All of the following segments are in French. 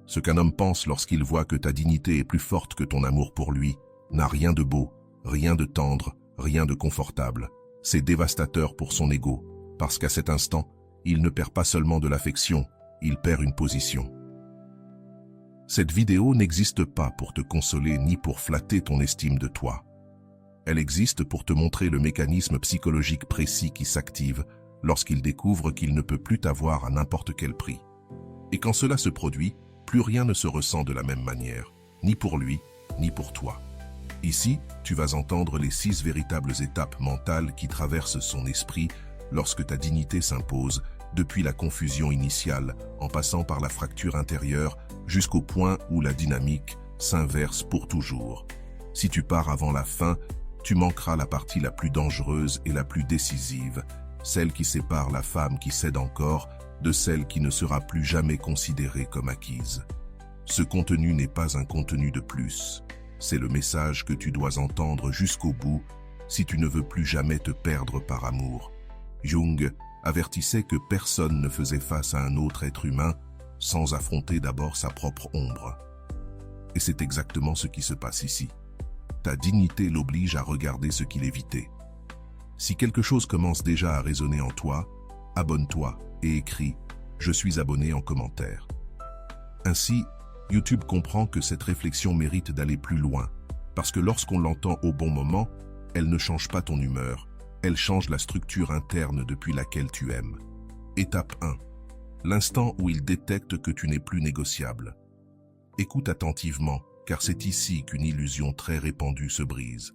Ce qu'un homme pense lorsqu'il voit que ta dignité est plus forte que ton amour pour lui n'a rien de beau, rien de tendre, rien de confortable. C'est dévastateur pour son ego, parce qu'à cet instant, il ne perd pas seulement de l'affection, il perd une position. Cette vidéo n'existe pas pour te consoler ni pour flatter ton estime de toi. Elle existe pour te montrer le mécanisme psychologique précis qui s'active lorsqu'il découvre qu'il ne peut plus t'avoir à n'importe quel prix. Et quand cela se produit, plus rien ne se ressent de la même manière, ni pour lui, ni pour toi. Ici, tu vas entendre les 6 véritables étapes mentales qui traversent son esprit lorsque ta dignité s'impose, depuis la confusion initiale, en passant par la fracture intérieure, jusqu'au point où la dynamique s'inverse pour toujours. Si tu pars avant la fin, tu manqueras la partie la plus dangereuse et la plus décisive, celle qui sépare la femme qui cède encore de celle qui ne sera plus jamais considérée comme acquise. Ce contenu n'est pas un contenu de plus. C'est le message que tu dois entendre jusqu'au bout si tu ne veux plus jamais te perdre par amour. Jung avertissait que personne ne faisait face à un autre être humain sans affronter d'abord sa propre ombre. Et c'est exactement ce qui se passe ici. Ta dignité l'oblige à regarder ce qu'il évitait. Si quelque chose commence déjà à résonner en toi, abonne-toi et écris « Je suis abonné » en commentaire. Ainsi, YouTube comprend que cette réflexion mérite d'aller plus loin, parce que lorsqu'on l'entend au bon moment, elle ne change pas ton humeur, elle change la structure interne depuis laquelle tu aimes. Étape 1. L'instant où il détecte que tu n'es plus négociable. Écoute attentivement, car c'est ici qu'une illusion très répandue se brise.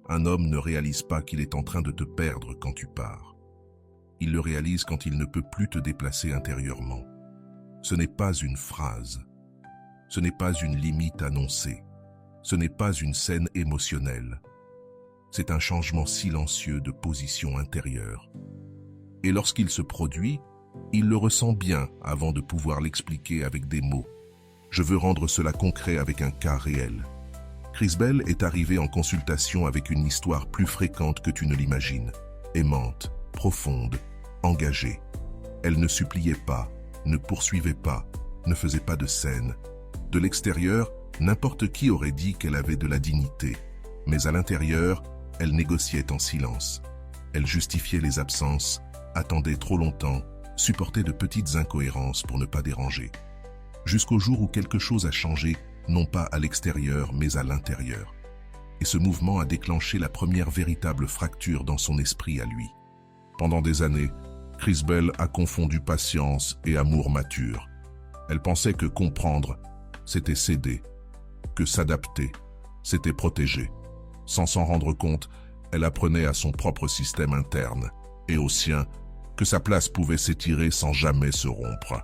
Un homme ne réalise pas qu'il est en train de te perdre quand tu pars. Il le réalise quand il ne peut plus te déplacer intérieurement. Ce n'est pas une phrase. Ce n'est pas une limite annoncée. Ce n'est pas une scène émotionnelle. C'est un changement silencieux de position intérieure. Et lorsqu'il se produit, il le ressent bien avant de pouvoir l'expliquer avec des mots. Je veux rendre cela concret avec un cas réel. Chris Bell est arrivée en consultation avec une histoire plus fréquente que tu ne l'imagines. Aimante, profonde, engagée. Elle ne suppliait pas, ne poursuivait pas, ne faisait pas de scène. De l'extérieur, n'importe qui aurait dit qu'elle avait de la dignité. Mais à l'intérieur, elle négociait en silence. Elle justifiait les absences, attendait trop longtemps, supportait de petites incohérences pour ne pas déranger. Jusqu'au jour où quelque chose a changé, non pas à l'extérieur, mais à l'intérieur. Et ce mouvement a déclenché la première véritable fracture dans son esprit à lui. Pendant des années, Chris Bell a confondu patience et amour mature. Elle pensait que comprendre, c'était céder, que s'adapter, c'était protéger. Sans s'en rendre compte, elle apprenait à son propre système interne, et au sien, que sa place pouvait s'étirer sans jamais se rompre.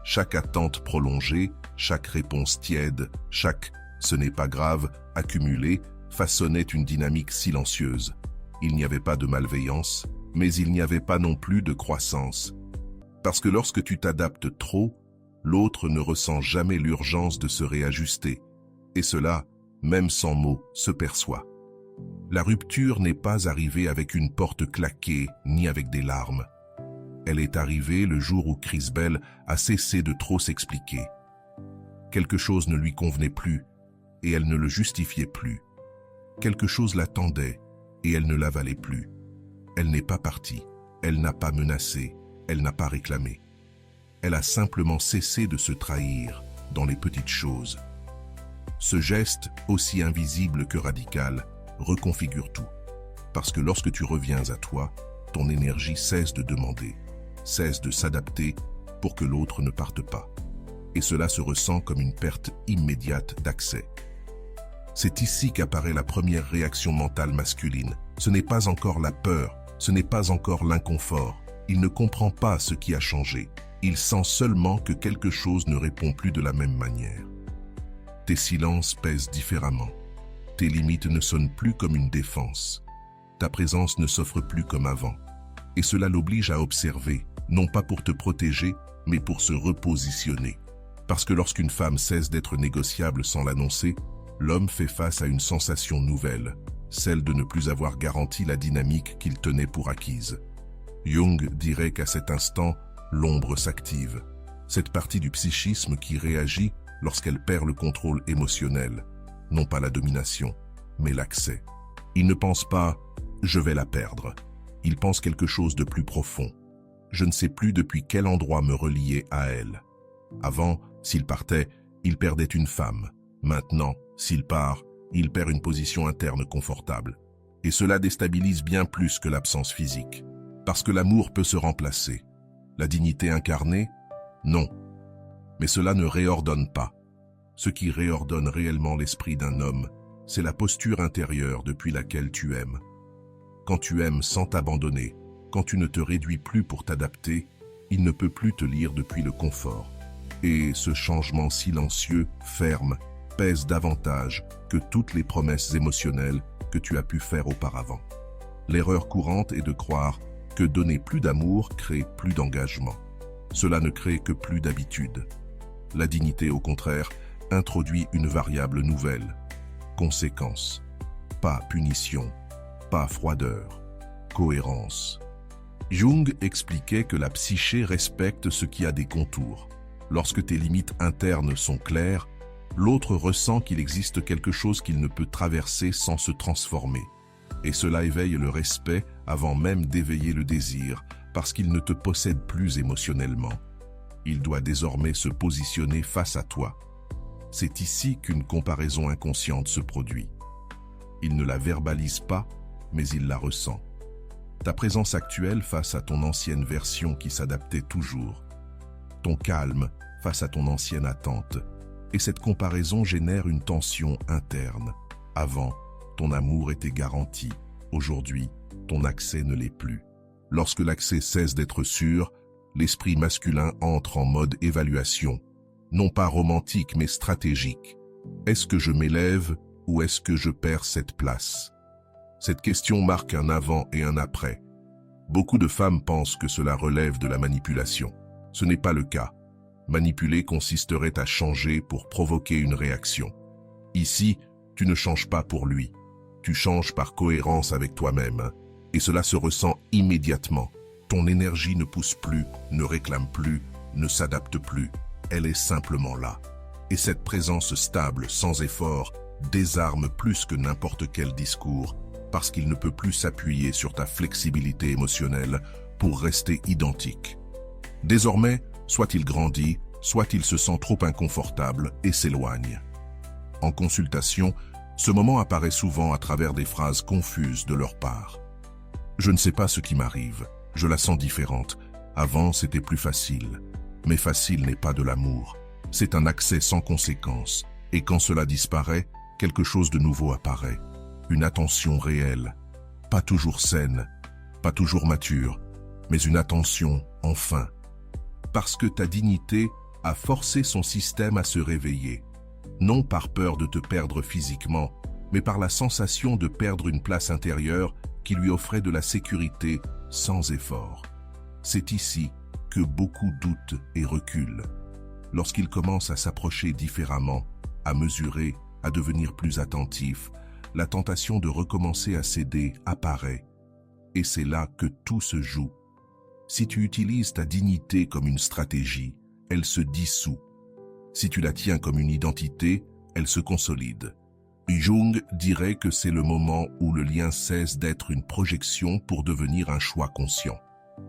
Chaque attente prolongée, chaque réponse tiède, chaque « ce n'est pas grave » accumulé, façonnait une dynamique silencieuse. Il n'y avait pas de malveillance, mais il n'y avait pas non plus de croissance. Parce que lorsque tu t'adaptes trop, l'autre ne ressent jamais l'urgence de se réajuster. Et cela, même sans mots, se perçoit. La rupture n'est pas arrivée avec une porte claquée, ni avec des larmes. Elle est arrivée le jour où Chris Bell a cessé de trop s'expliquer. Quelque chose ne lui convenait plus, et elle ne le justifiait plus. Quelque chose l'attendait, et elle ne l'avalait plus. Elle n'est pas partie, elle n'a pas menacé, elle n'a pas réclamé. Elle a simplement cessé de se trahir dans les petites choses. Ce geste, aussi invisible que radical, reconfigure tout. Parce que lorsque tu reviens à toi, ton énergie cesse de demander, cesse de s'adapter pour que l'autre ne parte pas. Et cela se ressent comme une perte immédiate d'accès. C'est ici qu'apparaît la première réaction mentale masculine. Ce n'est pas encore la peur, ce n'est pas encore l'inconfort. Il ne comprend pas ce qui a changé. Il sent seulement que quelque chose ne répond plus de la même manière. Tes silences pèsent différemment. Tes limites ne sonnent plus comme une défense. Ta présence ne s'offre plus comme avant. Et cela l'oblige à observer, non pas pour te protéger, mais pour se repositionner. Parce que lorsqu'une femme cesse d'être négociable sans l'annoncer, l'homme fait face à une sensation nouvelle, celle de ne plus avoir garanti la dynamique qu'il tenait pour acquise. Jung dirait qu'à cet instant, l'ombre s'active. cette partie du psychisme qui réagit lorsqu'elle perd le contrôle émotionnel, non pas la domination, mais l'accès. Il ne pense pas « je vais la perdre ». Il pense quelque chose de plus profond. Je ne sais plus depuis quel endroit me relier à elle. Avant, s'il partait, il perdait une femme. Maintenant, s'il part, il perd une position interne confortable. Et cela déstabilise bien plus que l'absence physique. Parce que l'amour peut se remplacer. La dignité incarnée? Non. Mais cela ne réordonne pas. Ce qui réordonne réellement l'esprit d'un homme, c'est la posture intérieure depuis laquelle tu aimes. Quand tu aimes sans t'abandonner, quand tu ne te réduis plus pour t'adapter, il ne peut plus te lire depuis le confort. Et ce changement silencieux, ferme, pèse davantage que toutes les promesses émotionnelles que tu as pu faire auparavant. L'erreur courante est de croire que donner plus d'amour crée plus d'engagement. Cela ne crée que plus d'habitude. La dignité, au contraire, introduit une variable nouvelle. Conséquence. Pas punition, pas froideur, cohérence. Jung expliquait que la psyché respecte ce qui a des contours. Lorsque tes limites internes sont claires, l'autre ressent qu'il existe quelque chose qu'il ne peut traverser sans se transformer. Et cela éveille le respect avant même d'éveiller le désir, parce qu'il ne te possède plus émotionnellement. Il doit désormais se positionner face à toi. C'est ici qu'une comparaison inconsciente se produit. Il ne la verbalise pas, mais il la ressent. Ta présence actuelle face à ton ancienne version qui s'adaptait toujours. Ton calme face à ton ancienne attente. Et cette comparaison génère une tension interne. Avant, ton amour était garanti. Aujourd'hui, ton accès ne l'est plus. Lorsque l'accès cesse d'être sûr, l'esprit masculin entre en mode évaluation. Non pas romantique, mais stratégique. Est-ce que je m'élève ou est-ce que je perds cette place? Cette question marque un avant et un après. Beaucoup de femmes pensent que cela relève de la manipulation. Ce n'est pas le cas. Manipuler consisterait à changer pour provoquer une réaction. Ici, tu ne changes pas pour lui. Tu changes par cohérence avec toi-même. Et cela se ressent immédiatement. Ton énergie ne pousse plus, ne réclame plus, ne s'adapte plus. Elle est simplement là. Et cette présence stable, sans effort, désarme plus que n'importe quel discours, parce qu'il ne peut plus s'appuyer sur ta flexibilité émotionnelle pour rester identique. Désormais, soit il grandit, soit il se sent trop inconfortable et s'éloigne. En consultation, ce moment apparaît souvent à travers des phrases confuses de leur part. Je ne sais pas ce qui m'arrive, je la sens différente. Avant, c'était plus facile. Mais facile n'est pas de l'amour. C'est un accès sans conséquence. Et quand cela disparaît, quelque chose de nouveau apparaît. Une attention réelle. Pas toujours saine, pas toujours mature, mais une attention, enfin. Parce que ta dignité a forcé son système à se réveiller. Non par peur de te perdre physiquement, mais par la sensation de perdre une place intérieure qui lui offrait de la sécurité sans effort. C'est ici que beaucoup doutent et reculent. Lorsqu'ils commencent à s'approcher différemment, à mesurer, à devenir plus attentifs, la tentation de recommencer à céder apparaît. Et c'est là que tout se joue. Si tu utilises ta dignité comme une stratégie, elle se dissout. Si tu la tiens comme une identité, elle se consolide. Jung dirait que c'est le moment où le lien cesse d'être une projection pour devenir un choix conscient.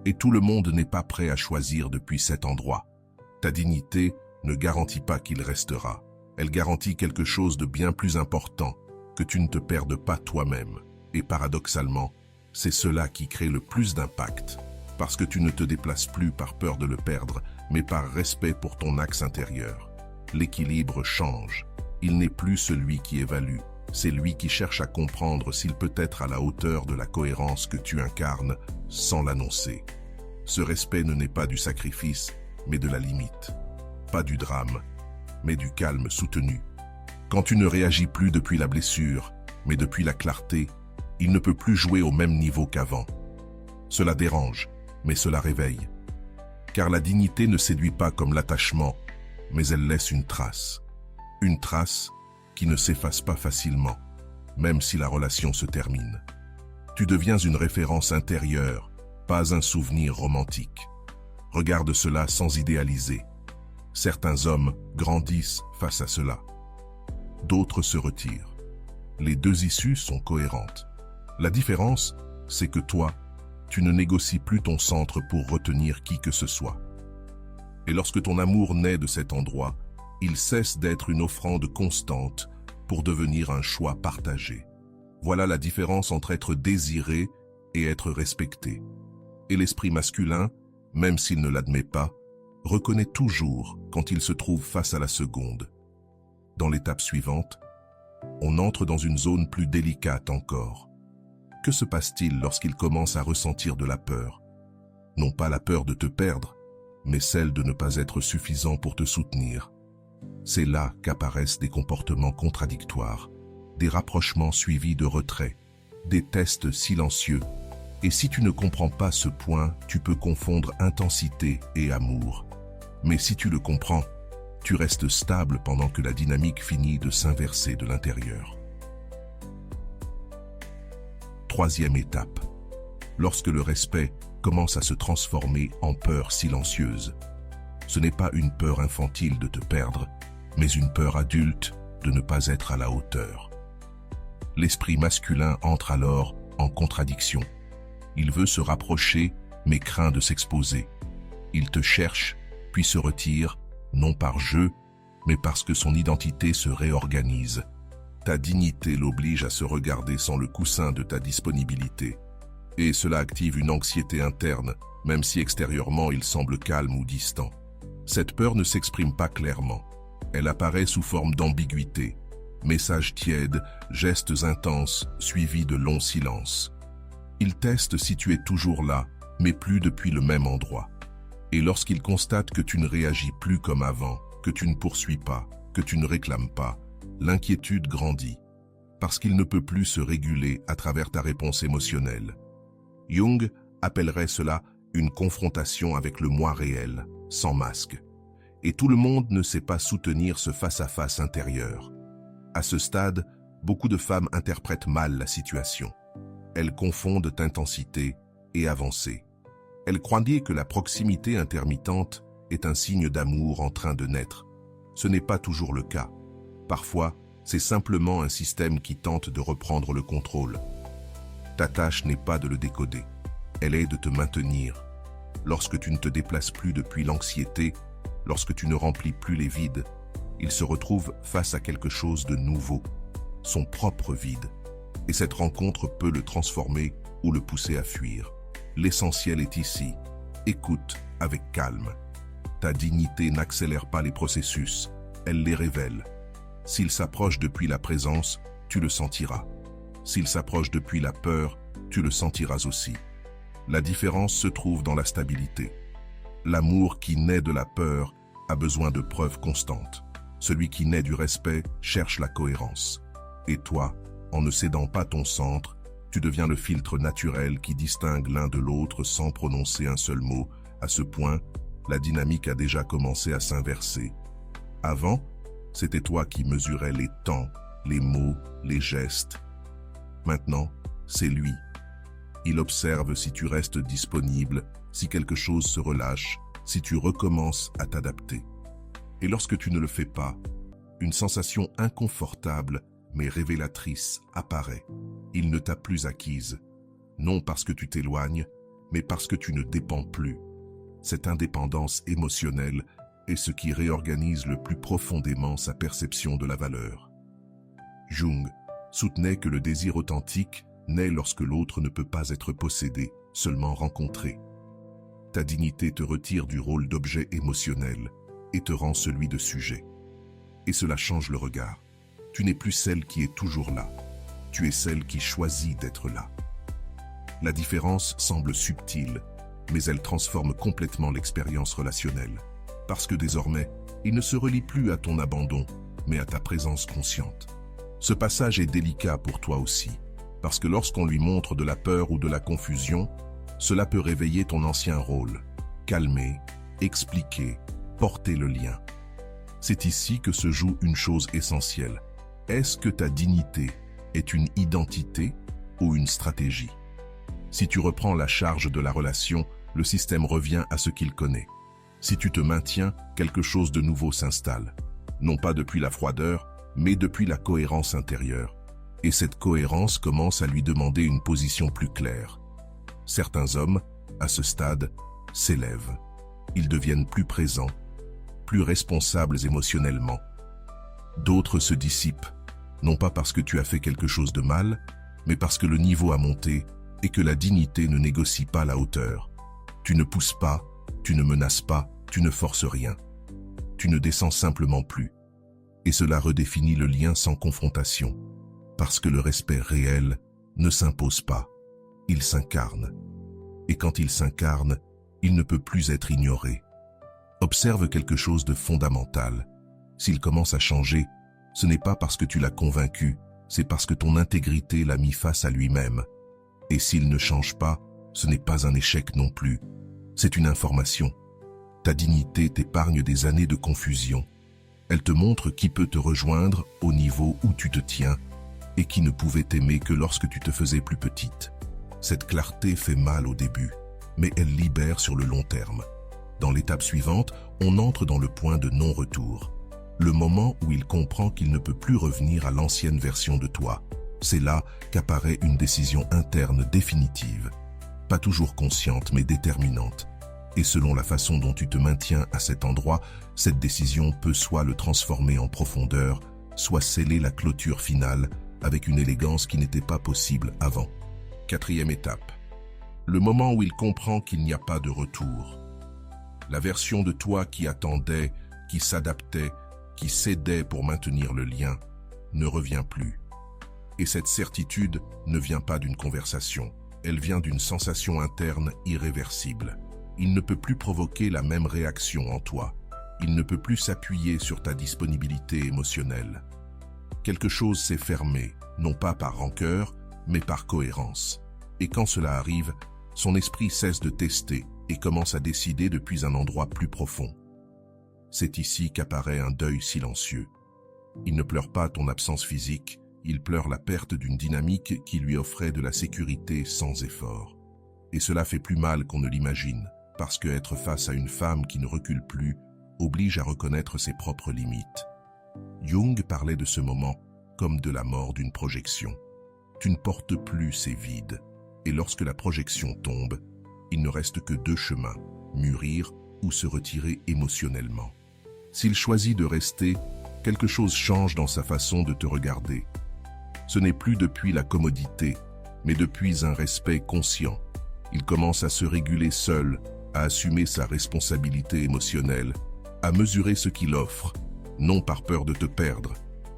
Et tout le monde n'est pas prêt à choisir depuis cet endroit. Ta dignité ne garantit pas qu'il restera. Elle garantit quelque chose de bien plus important, que tu ne te perdes pas toi-même. Et paradoxalement, c'est cela qui crée le plus d'impact. Parce que tu ne te déplaces plus par peur de le perdre, mais par respect pour ton axe intérieur. L'équilibre change. Il n'est plus celui qui évalue, c'est lui qui cherche à comprendre s'il peut être à la hauteur de la cohérence que tu incarnes sans l'annoncer. Ce respect ne naît pas du sacrifice, mais de la limite. Pas du drame, mais du calme soutenu. Quand tu ne réagis plus depuis la blessure, mais depuis la clarté, il ne peut plus jouer au même niveau qu'avant. Cela dérange, mais cela réveille. Car la dignité ne séduit pas comme l'attachement, mais elle laisse une trace. Une trace qui ne s'efface pas facilement, même si la relation se termine. Tu deviens une référence intérieure, pas un souvenir romantique. Regarde cela sans idéaliser. Certains hommes grandissent face à cela. D'autres se retirent. Les deux issues sont cohérentes. La différence, c'est que toi, tu ne négocies plus ton centre pour retenir qui que ce soit. Et lorsque ton amour naît de cet endroit, il cesse d'être une offrande constante pour devenir un choix partagé. Voilà la différence entre être désiré et être respecté. Et l'esprit masculin, même s'il ne l'admet pas, reconnaît toujours quand il se trouve face à la seconde. Dans l'étape suivante, on entre dans une zone plus délicate encore. Que se passe-t-il lorsqu'il commence à ressentir de la peur? Non pas la peur de te perdre, mais celle de ne pas être suffisant pour te soutenir. C'est là qu'apparaissent des comportements contradictoires, des rapprochements suivis de retraits, des tests silencieux. Et si tu ne comprends pas ce point, tu peux confondre intensité et amour. Mais si tu le comprends, tu restes stable pendant que la dynamique finit de s'inverser de l'intérieur. Troisième étape. Lorsque le respect commence à se transformer en peur silencieuse. Ce n'est pas une peur infantile de te perdre, mais une peur adulte de ne pas être à la hauteur. L'esprit masculin entre alors en contradiction. Il veut se rapprocher, mais craint de s'exposer. Il te cherche, puis se retire, non par jeu, mais parce que son identité se réorganise. Ta dignité l'oblige à se regarder sans le coussin de ta disponibilité. Et cela active une anxiété interne, même si extérieurement il semble calme ou distant. Cette peur ne s'exprime pas clairement. Elle apparaît sous forme d'ambiguïté. Messages tièdes, gestes intenses, suivis de longs silences. Il teste si tu es toujours là, mais plus depuis le même endroit. Et lorsqu'il constate que tu ne réagis plus comme avant, que tu ne poursuis pas, que tu ne réclames pas, l'inquiétude grandit, parce qu'il ne peut plus se réguler à travers ta réponse émotionnelle. Jung appellerait cela une confrontation avec le moi réel, sans masque. Et tout le monde ne sait pas soutenir ce face-à-face intérieur. À ce stade, beaucoup de femmes interprètent mal la situation. Elles confondent intensité et avancée. Elles croyaient que la proximité intermittente est un signe d'amour en train de naître. Ce n'est pas toujours le cas. Parfois, c'est simplement un système qui tente de reprendre le contrôle. Ta tâche n'est pas de le décoder. Elle est de te maintenir. Lorsque tu ne te déplaces plus depuis l'anxiété, lorsque tu ne remplis plus les vides, il se retrouve face à quelque chose de nouveau, son propre vide. Et cette rencontre peut le transformer ou le pousser à fuir. L'essentiel est ici. Écoute avec calme. Ta dignité n'accélère pas les processus, elle les révèle. S'il s'approche depuis la présence, tu le sentiras. S'il s'approche depuis la peur, tu le sentiras aussi. La différence se trouve dans la stabilité. L'amour qui naît de la peur a besoin de preuves constantes. Celui qui naît du respect cherche la cohérence. Et toi, en ne cédant pas ton centre, tu deviens le filtre naturel qui distingue l'un de l'autre sans prononcer un seul mot. À ce point, la dynamique a déjà commencé à s'inverser. Avant, c'était toi qui mesurais les temps, les mots, les gestes. Maintenant, c'est lui. Il observe si tu restes disponible, si quelque chose se relâche, si tu recommences à t'adapter. Et lorsque tu ne le fais pas, une sensation inconfortable mais révélatrice apparaît. Il ne t'a plus acquise, non parce que tu t'éloignes, mais parce que tu ne dépends plus. Cette indépendance émotionnelle est ce qui réorganise le plus profondément sa perception de la valeur. Jung soutenait que le désir authentique naît lorsque l'autre ne peut pas être possédé, seulement rencontré. Ta dignité te retire du rôle d'objet émotionnel et te rend celui de sujet. Et cela change le regard. Tu n'es plus celle qui est toujours là. Tu es celle qui choisit d'être là. La différence semble subtile, mais elle transforme complètement l'expérience relationnelle. Parce que désormais, il ne se relie plus à ton abandon, mais à ta présence consciente. Ce passage est délicat pour toi aussi, parce que lorsqu'on lui montre de la peur ou de la confusion, cela peut réveiller ton ancien rôle, calmer, expliquer, porter le lien. C'est ici que se joue une chose essentielle. Est-ce que ta dignité est une identité ou une stratégie? Si tu reprends la charge de la relation, le système revient à ce qu'il connaît. Si tu te maintiens, quelque chose de nouveau s'installe. Non pas depuis la froideur, mais depuis la cohérence intérieure. Et cette cohérence commence à lui demander une position plus claire. Certains hommes, à ce stade, s'élèvent. Ils deviennent plus présents, plus responsables émotionnellement. D'autres se dissipent, non pas parce que tu as fait quelque chose de mal, mais parce que le niveau a monté et que la dignité ne négocie pas la hauteur. Tu ne pousses pas, tu ne menaces pas, tu ne forces rien. Tu ne descends simplement plus. Et cela redéfinit le lien sans confrontation, parce que le respect réel ne s'impose pas, il s'incarne. Et quand il s'incarne, il ne peut plus être ignoré. Observe quelque chose de fondamental. S'il commence à changer, ce n'est pas parce que tu l'as convaincu, c'est parce que ton intégrité l'a mis face à lui-même. Et s'il ne change pas, ce n'est pas un échec non plus. C'est une information. Ta dignité t'épargne des années de confusion. Elle te montre qui peut te rejoindre au niveau où tu te tiens et qui ne pouvait t'aimer que lorsque tu te faisais plus petite. Cette clarté fait mal au début, mais elle libère sur le long terme. Dans l'étape suivante, on entre dans le point de non-retour. Le moment où il comprend qu'il ne peut plus revenir à l'ancienne version de toi. C'est là qu'apparaît une décision interne définitive. Pas toujours consciente, mais déterminante. Et selon la façon dont tu te maintiens à cet endroit, cette décision peut soit le transformer en profondeur, soit sceller la clôture finale avec une élégance qui n'était pas possible avant. Quatrième étape. Le moment où il comprend qu'il n'y a pas de retour. La version de toi qui attendait, qui s'adaptait, qui cédait pour maintenir le lien, ne revient plus. Et cette certitude ne vient pas d'une conversation, elle vient d'une sensation interne irréversible. Il ne peut plus provoquer la même réaction en toi. Il ne peut plus s'appuyer sur ta disponibilité émotionnelle. Quelque chose s'est fermé, non pas par rancœur, mais par cohérence. Et quand cela arrive, son esprit cesse de tester et commence à décider depuis un endroit plus profond. C'est ici qu'apparaît un deuil silencieux. Il ne pleure pas ton absence physique, il pleure la perte d'une dynamique qui lui offrait de la sécurité sans effort. Et cela fait plus mal qu'on ne l'imagine, parce que être face à une femme qui ne recule plus oblige à reconnaître ses propres limites. Jung parlait de ce moment comme de la mort d'une projection. Tu ne portes plus ces vides, et lorsque la projection tombe, il ne reste que deux chemins, mûrir ou se retirer émotionnellement. S'il choisit de rester, quelque chose change dans sa façon de te regarder. Ce n'est plus depuis la commodité, mais depuis un respect conscient. Il commence à se réguler seul, à assumer sa responsabilité émotionnelle, à mesurer ce qu'il offre, non par peur de te perdre,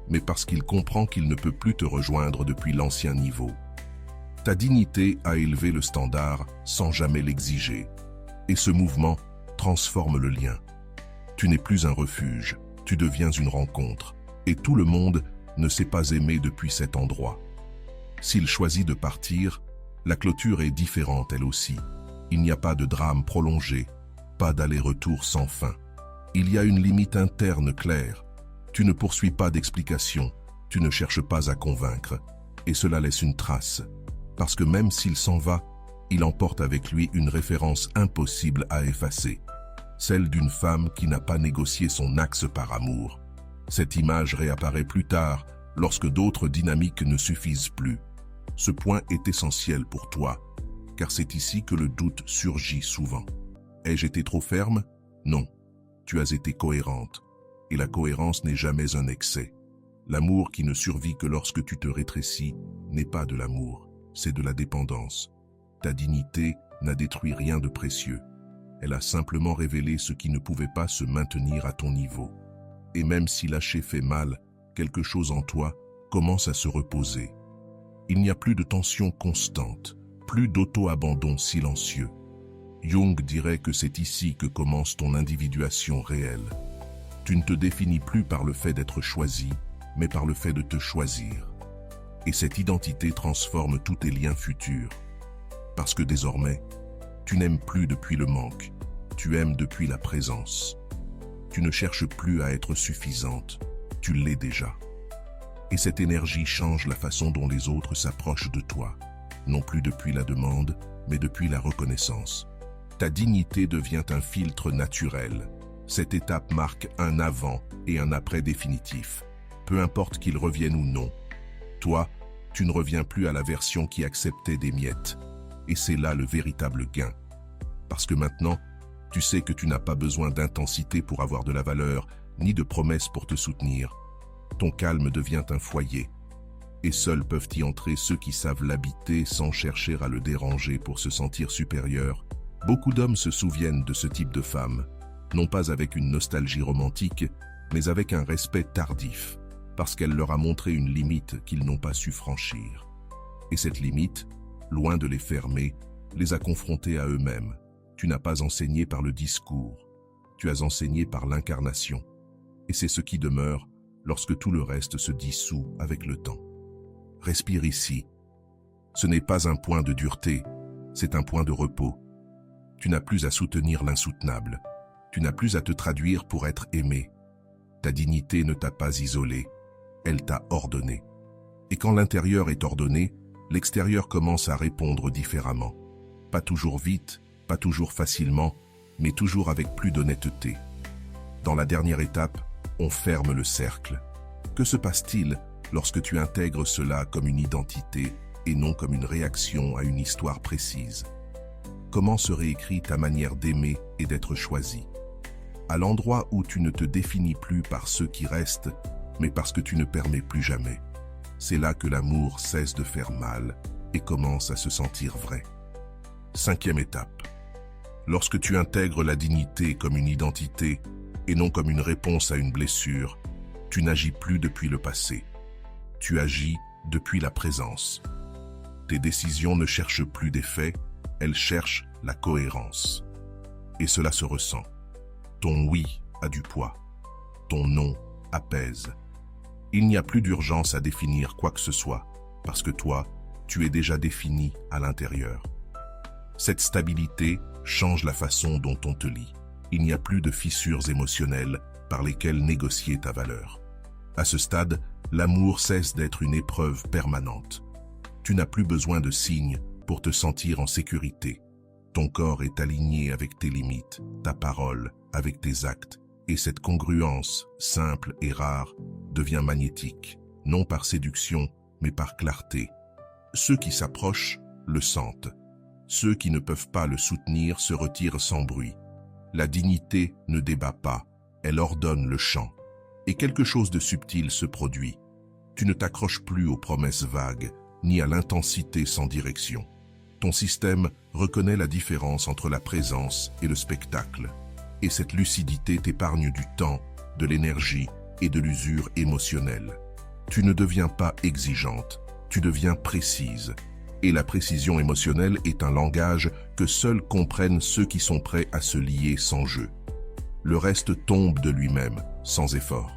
mais parce qu'il comprend qu'il ne peut plus te rejoindre depuis l'ancien niveau. Ta dignité a élevé le standard sans jamais l'exiger, et ce mouvement transforme le lien. Tu n'es plus un refuge, tu deviens une rencontre, et tout le monde ne s'est pas aimé depuis cet endroit. S'il choisit de partir, la clôture est différente elle aussi. Il n'y a pas de drame prolongé, pas d'aller-retour sans fin. Il y a une limite interne claire. Tu ne poursuis pas d'explications, tu ne cherches pas à convaincre, et cela laisse une trace. Parce que même s'il s'en va, il emporte avec lui une référence impossible à effacer, celle d'une femme qui n'a pas négocié son axe par amour. Cette image réapparaît plus tard, lorsque d'autres dynamiques ne suffisent plus. Ce point est essentiel pour toi, car c'est ici que le doute surgit souvent. Ai-je été trop ferme? Non. Tu as été cohérente, et la cohérence n'est jamais un excès. L'amour qui ne survit que lorsque tu te rétrécis n'est pas de l'amour, c'est de la dépendance. Ta dignité n'a détruit rien de précieux. Elle a simplement révélé ce qui ne pouvait pas se maintenir à ton niveau. Et même si lâcher fait mal, quelque chose en toi commence à se reposer. Il n'y a plus de tension constante, plus d'auto-abandon silencieux. Jung dirait que c'est ici que commence ton individuation réelle. Tu ne te définis plus par le fait d'être choisi, mais par le fait de te choisir. Et cette identité transforme tous tes liens futurs. Parce que désormais, tu n'aimes plus depuis le manque, tu aimes depuis la présence. Tu ne cherches plus à être suffisante, tu l'es déjà. Et cette énergie change la façon dont les autres s'approchent de toi, non plus depuis la demande, mais depuis la reconnaissance. Ta dignité devient un filtre naturel. Cette étape marque un avant et un après définitif. Peu importe qu'il revienne ou non. Toi, tu ne reviens plus à la version qui acceptait des miettes. Et c'est là le véritable gain. Parce que maintenant, tu sais que tu n'as pas besoin d'intensité pour avoir de la valeur, ni de promesses pour te soutenir. Ton calme devient un foyer. Et seuls peuvent y entrer ceux qui savent l'habiter sans chercher à le déranger pour se sentir supérieur. Beaucoup d'hommes se souviennent de ce type de femme, non pas avec une nostalgie romantique, mais avec un respect tardif, parce qu'elle leur a montré une limite qu'ils n'ont pas su franchir. Et cette limite, loin de les fermer, les a confrontés à eux-mêmes. Tu n'as pas enseigné par le discours, tu as enseigné par l'incarnation. Et c'est ce qui demeure lorsque tout le reste se dissout avec le temps. Respire ici. Ce n'est pas un point de dureté, c'est un point de repos. Tu n'as plus à soutenir l'insoutenable. Tu n'as plus à te traduire pour être aimé. Ta dignité ne t'a pas isolé, elle t'a ordonné. Et quand l'intérieur est ordonné, l'extérieur commence à répondre différemment. Pas toujours vite, pas toujours facilement, mais toujours avec plus d'honnêteté. Dans la dernière étape, on ferme le cercle. Que se passe-t-il lorsque tu intègres cela comme une identité et non comme une réaction à une histoire précise? Comment se réécrit ta manière d'aimer et d'être choisi? À l'endroit où tu ne te définis plus par ceux qui restent, mais parce que tu ne permets plus jamais. C'est là que l'amour cesse de faire mal et commence à se sentir vrai. 5e étape. Lorsque tu intègres la dignité comme une identité et non comme une réponse à une blessure, tu n'agis plus depuis le passé. Tu agis depuis la présence. Tes décisions ne cherchent plus des faits, elles cherchent la cohérence. Et cela se ressent. Ton oui a du poids. Ton non apaise. Il n'y a plus d'urgence à définir quoi que ce soit, parce que toi, tu es déjà défini à l'intérieur. Cette stabilité change la façon dont on te lit. Il n'y a plus de fissures émotionnelles par lesquelles négocier ta valeur. À ce stade, l'amour cesse d'être une épreuve permanente. Tu n'as plus besoin de signes pour te sentir en sécurité. Ton corps est aligné avec tes limites, ta parole avec tes actes, et cette congruence, simple et rare, devient magnétique, non par séduction, mais par clarté. Ceux qui s'approchent le sentent. Ceux qui ne peuvent pas le soutenir se retirent sans bruit. La dignité ne débat pas, elle ordonne le chant. Et quelque chose de subtil se produit. Tu ne t'accroches plus aux promesses vagues, ni à l'intensité sans direction. Ton système reconnaît la différence entre la présence et le spectacle. Et cette lucidité t'épargne du temps, de l'énergie et de l'usure émotionnelle. Tu ne deviens pas exigeante, tu deviens précise. Et la précision émotionnelle est un langage que seuls comprennent ceux qui sont prêts à se lier sans jeu. Le reste tombe de lui-même, sans effort.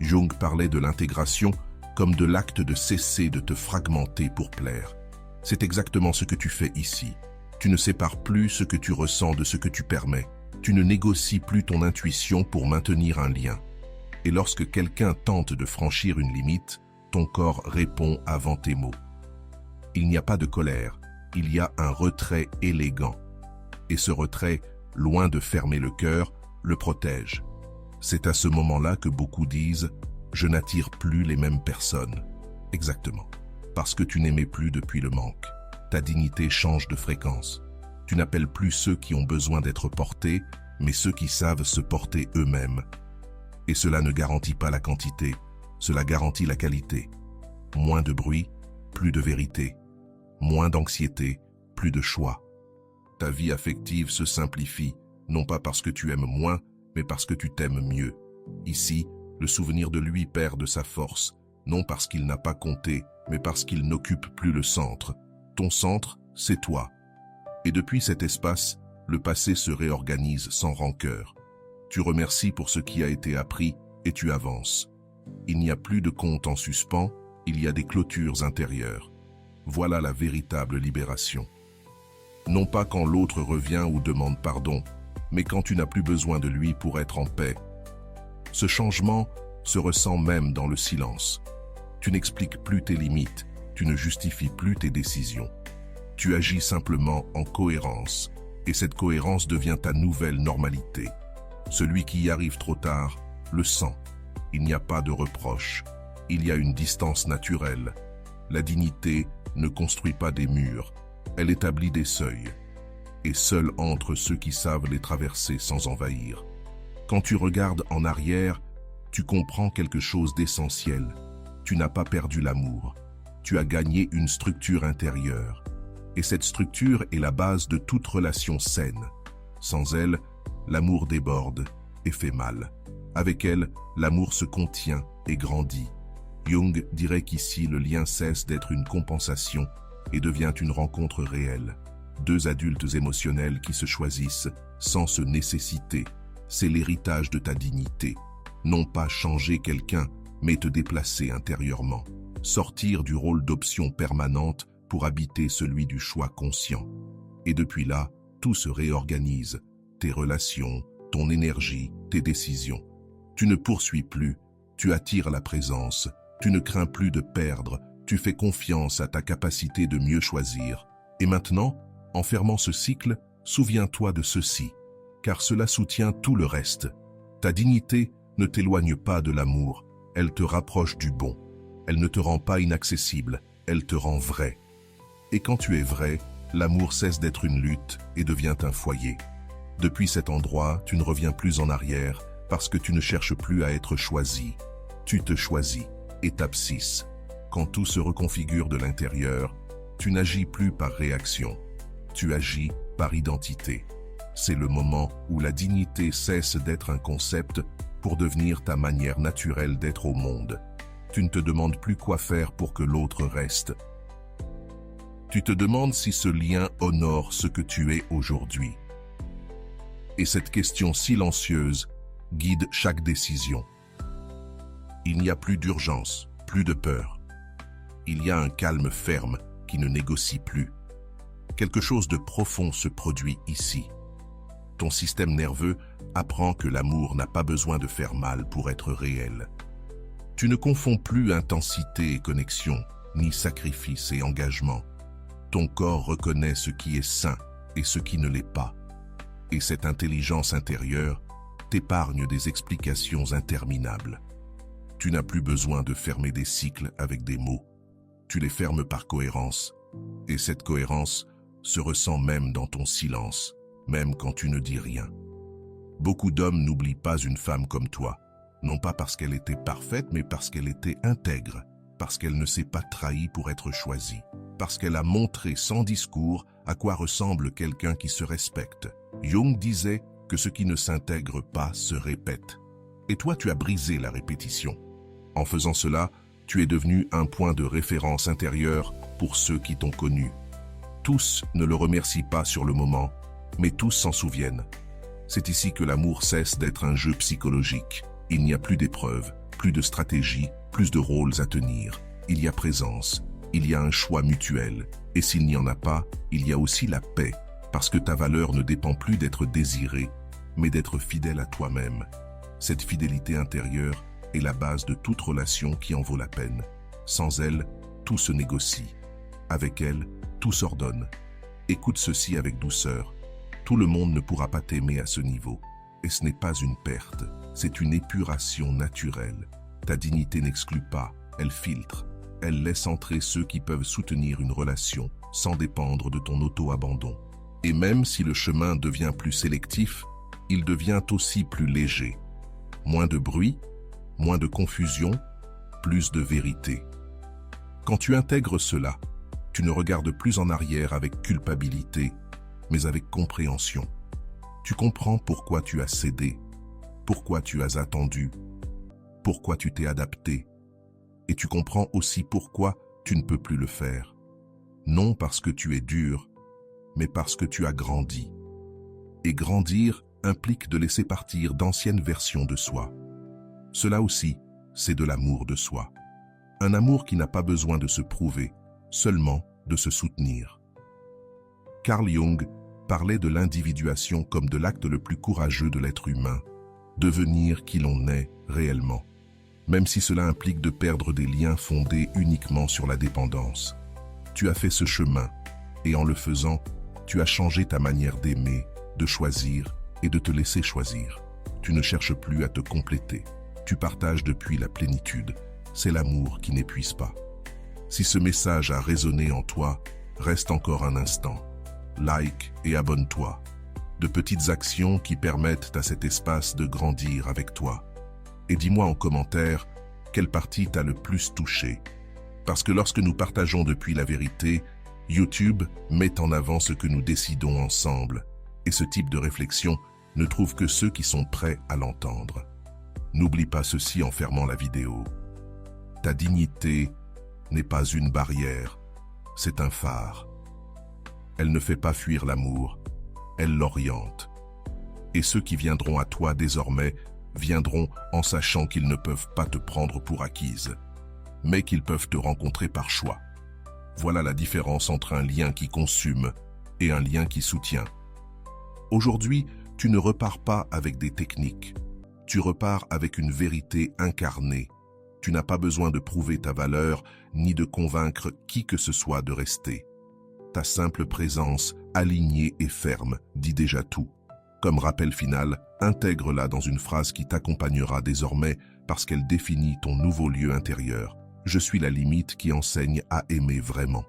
Jung parlait de l'intégration comme de l'acte de cesser de te fragmenter pour plaire. C'est exactement ce que tu fais ici. Tu ne sépares plus ce que tu ressens de ce que tu permets. Tu ne négocies plus ton intuition pour maintenir un lien. Et lorsque quelqu'un tente de franchir une limite, ton corps répond avant tes mots. Il n'y a pas de colère, il y a un retrait élégant. Et ce retrait, loin de fermer le cœur, le protège. C'est à ce moment-là que beaucoup disent « je n'attire plus les mêmes personnes ». Exactement. Parce que tu n'aimais plus depuis le manque. Ta dignité change de fréquence. Tu n'appelles plus ceux qui ont besoin d'être portés, mais ceux qui savent se porter eux-mêmes. Et cela ne garantit pas la quantité, cela garantit la qualité. Moins de bruit, plus de vérité. Moins d'anxiété, plus de choix. Ta vie affective se simplifie, non pas parce que tu aimes moins, mais parce que tu t'aimes mieux. Ici, le souvenir de lui perd de sa force, non parce qu'il n'a pas compté, mais parce qu'il n'occupe plus le centre. Ton centre, c'est toi. Et depuis cet espace, le passé se réorganise sans rancœur. Tu remercies pour ce qui a été appris et tu avances. Il n'y a plus de compte en suspens, il y a des clôtures intérieures. Voilà la véritable libération. Non pas quand l'autre revient ou demande pardon, mais quand tu n'as plus besoin de lui pour être en paix. Ce changement se ressent même dans le silence. Tu n'expliques plus tes limites, tu ne justifies plus tes décisions. Tu agis simplement en cohérence, Et cette cohérence devient ta nouvelle normalité. Celui qui y arrive trop tard le sent. Il n'y a pas de reproche. Il y a une distance naturelle. La dignité ne construit pas des murs. Elle établit des seuils. Et seuls entrent ceux qui savent les traverser sans envahir. Quand tu regardes en arrière, tu comprends quelque chose d'essentiel. Tu n'as pas perdu l'amour. Tu as gagné une structure intérieure. Et cette structure est la base de toute relation saine. Sans elle, l'amour déborde et fait mal. Avec elle, l'amour se contient et grandit. Jung dirait qu'ici, le lien cesse d'être une compensation et devient une rencontre réelle. Deux adultes émotionnels qui se choisissent sans se nécessiter. C'est l'héritage de ta dignité. Non pas changer quelqu'un, mais te déplacer intérieurement. Sortir du rôle d'option permanente pour habiter celui du choix conscient. Et depuis là, tout se réorganise. Tes relations, ton énergie, tes décisions. Tu ne poursuis plus, tu attires la présence. Tu ne crains plus de perdre, tu fais confiance à ta capacité de mieux choisir. Et maintenant, en fermant ce cycle, souviens-toi de ceci, car cela soutient tout le reste. Ta dignité ne t'éloigne pas de l'amour, elle te rapproche du bon. Elle ne te rend pas inaccessible, elle te rend vrai. Et quand tu es vrai, l'amour cesse d'être une lutte et devient un foyer. Depuis cet endroit, tu ne reviens plus en arrière parce que tu ne cherches plus à être choisi. Tu te choisis. Étape 6. Quand tout se reconfigure de l'intérieur, tu n'agis plus par réaction. Tu agis par identité. C'est le moment où la dignité cesse d'être un concept pour devenir ta manière naturelle d'être au monde. Tu ne te demandes plus quoi faire pour que l'autre reste. Tu te demandes si ce lien honore ce que tu es aujourd'hui. Et cette question silencieuse guide chaque décision. Il n'y a plus d'urgence, plus de peur. Il y a un calme ferme qui ne négocie plus. Quelque chose de profond se produit ici. Ton système nerveux apprend que l'amour n'a pas besoin de faire mal pour être réel. Tu ne confonds plus intensité et connexion, ni sacrifice et engagement. Ton corps reconnaît ce qui est sain et ce qui ne l'est pas. Et cette intelligence intérieure t'épargne des explications interminables. Tu n'as plus besoin de fermer des cycles avec des mots. Tu les fermes par cohérence. Et cette cohérence se ressent même dans ton silence, même quand tu ne dis rien. Beaucoup d'hommes n'oublient pas une femme comme toi, non pas parce qu'elle était parfaite, mais parce qu'elle était intègre, parce qu'elle ne s'est pas trahie pour être choisie, parce qu'elle a montré sans discours à quoi ressemble quelqu'un qui se respecte. Jung disait que ce qui ne s'intègre pas se répète. Et toi, tu as brisé la répétition. En faisant cela, tu es devenu un point de référence intérieur pour ceux qui t'ont connu. Tous ne le remercient pas sur le moment, mais tous s'en souviennent. C'est ici que l'amour cesse d'être un jeu psychologique. Il n'y a plus d'épreuves, plus de stratégies, plus de rôles à tenir. Il y a présence, il y a un choix mutuel. Et s'il n'y en a pas, il y a aussi la paix, parce que ta valeur ne dépend plus d'être désirée, mais d'être fidèle à toi-même. Cette fidélité intérieure est la base de toute relation qui en vaut la peine. Sans elle, tout se négocie. Avec elle, tout s'ordonne. Écoute ceci avec douceur. Tout le monde ne pourra pas t'aimer à ce niveau. Et ce n'est pas une perte, c'est une épuration naturelle. Ta dignité n'exclut pas, elle filtre. Elle laisse entrer ceux qui peuvent soutenir une relation sans dépendre de ton auto-abandon. Et même si le chemin devient plus sélectif, il devient aussi plus léger. Moins de bruit, moins de confusion, plus de vérité. Quand tu intègres cela, tu ne regardes plus en arrière avec culpabilité, mais avec compréhension. Tu comprends pourquoi tu as cédé, pourquoi tu as attendu, pourquoi tu t'es adapté. Et tu comprends aussi pourquoi tu ne peux plus le faire. Non parce que tu es dur, mais parce que tu as grandi. Et grandir implique de laisser partir d'anciennes versions de soi. Cela aussi, c'est de l'amour de soi. Un amour qui n'a pas besoin de se prouver, seulement de se soutenir. Carl Jung parlait de l'individuation comme de l'acte le plus courageux de l'être humain, devenir qui l'on est réellement, même si cela implique de perdre des liens fondés uniquement sur la dépendance. Tu as fait ce chemin, et en le faisant, Tu as changé ta manière d'aimer, de choisir et de te laisser choisir. Tu ne cherches plus à te compléter. Tu partages depuis la plénitude. C'est l'amour qui n'épuise pas. Si ce message a résonné en toi, reste encore un instant. Like et abonne-toi. De petites actions qui permettent à cet espace de grandir avec toi. Et dis-moi en commentaire quelle partie t'a le plus touché. Parce que lorsque nous partageons depuis la vérité, YouTube met en avant ce que nous décidons ensemble. Et ce type de réflexion ne trouve que ceux qui sont prêts à l'entendre. N'oublie pas ceci en fermant la vidéo. Ta dignité n'est pas une barrière, c'est un phare. Elle ne fait pas fuir l'amour, elle l'oriente. Et ceux qui viendront à toi désormais viendront en sachant qu'ils ne peuvent pas te prendre pour acquise, mais qu'ils peuvent te rencontrer par choix. Voilà la différence entre un lien qui consume et un lien qui soutient. Aujourd'hui, tu ne repars pas avec des techniques. Tu repars avec une vérité incarnée. Tu n'as pas besoin de prouver ta valeur ni de convaincre qui que ce soit de rester. Ta simple présence, alignée et ferme, dit déjà tout. Comme rappel final, intègre-la dans une phrase qui t'accompagnera désormais parce qu'elle définit ton nouveau lieu intérieur. Je suis la limite qui enseigne à aimer vraiment.